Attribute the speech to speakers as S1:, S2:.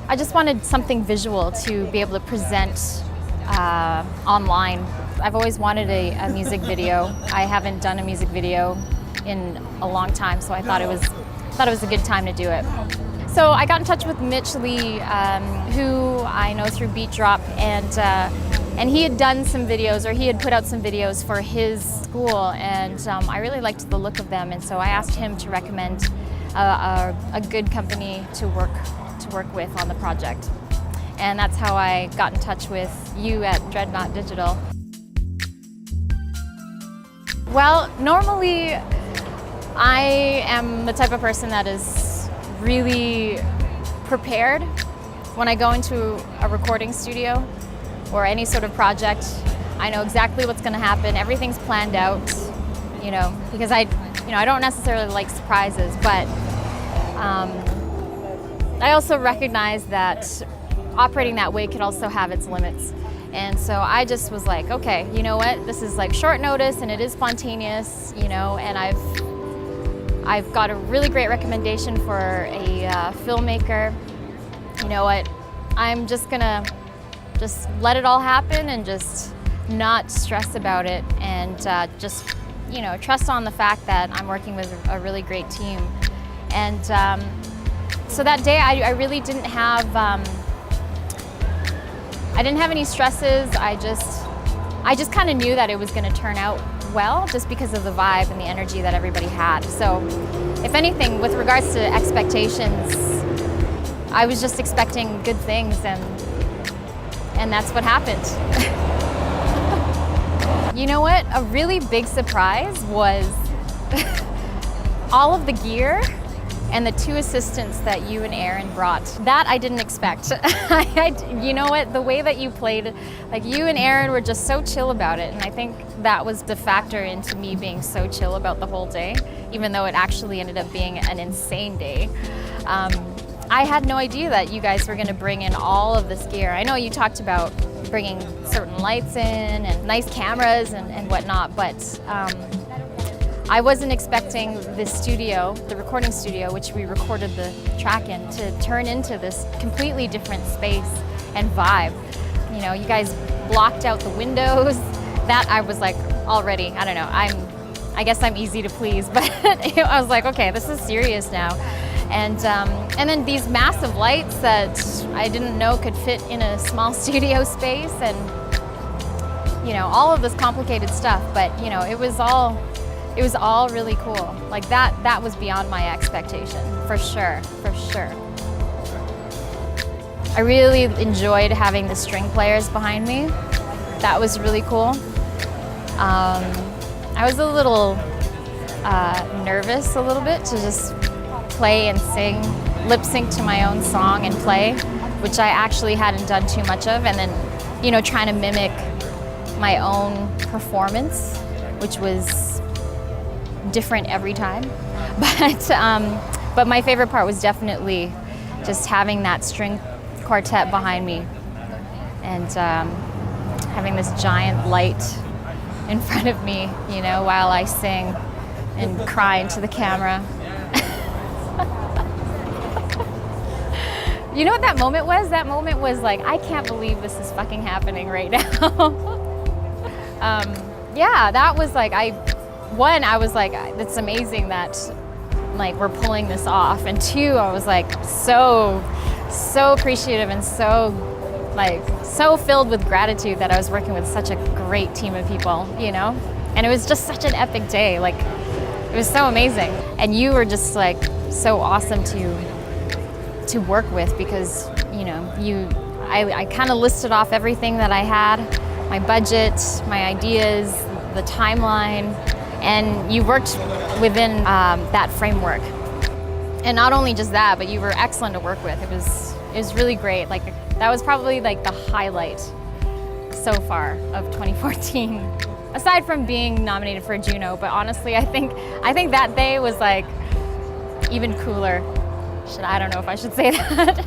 S1: I just wanted something visual to be able to present online. I've always wanted a music video. I haven't done a music video in a long time, so I thought it was a good time to do it. So I got in touch with Mitch Lee, who I know through Beat Drop, and he had done some videos, or he had put out some videos for his school, and I really liked the look of them, and so I asked him to recommend a good company to work with on the project. And that's how I got in touch with you at Dreadnaught Digital. Well, normally I am the type of person that is really prepared when I go into a recording studio or any sort of project. I know exactly what's going to happen. Everything's planned out, because I don't necessarily like surprises, but I also recognize that operating that way could also have its limits. And so I just was like, okay, you know what? This is like short notice and it is spontaneous, and I've got a really great recommendation for a filmmaker. You know what? I'm just gonna let it all happen and just not stress about it, and just trust on the fact that I'm working with a really great team. And so that day I really didn't have any stresses. I just kind of knew that it was going to turn out well, just because of the vibe and the energy that everybody had. So if anything, with regards to expectations, I was just expecting good things, and that's what happened. You know what? A really big surprise was all of the gear and the 2 assistants that you and Aaron brought. That I didn't expect. You know what? The way that you played, like, you and Aaron were just so chill about it, and I think that was the factor into me being so chill about the whole day, even though it actually ended up being an insane day. I had no idea that you guys were going to bring in all of this gear. I know you talked about bringing certain lights in and nice cameras and whatnot, but I wasn't expecting this studio, the recording studio, which we recorded the track in, to turn into this completely different space and vibe. You guys blocked out the windows. That I was like, already, I don't know, I guess I'm easy to please, but I was like, okay, this is serious now. And then these massive lights that I didn't know could fit in a small studio space, and all of this complicated stuff, but it was all really cool. Like that was beyond my expectation, for sure. I really enjoyed having the string players behind me. That was really cool. I was a little nervous a little bit to just play and sing, lip sync to my own song and play, which I actually hadn't done too much of, and then trying to mimic my own performance, which was different every time. But my favorite part was definitely just having that string quartet behind me, and having this giant light in front of me, while I sing and cry into the camera. You know what that moment was? That moment was like, I can't believe this is fucking happening right now. Yeah, that was like, I was like, it's amazing that like we're pulling this off. And 2, I was like so appreciative and so filled with gratitude that I was working with such a great team of people, And it was just such an epic day. Like, it was so amazing. And you were just like so awesome to work with, because I kind of listed off everything that I had, my budget, my ideas, the timeline, and you worked within that framework. And not only just that, but you were excellent to work with. It was really great. Like, that was probably like the highlight so far of 2014, aside from being nominated for a Juno. But honestly, I think that day was like even cooler. I don't know if I should say that.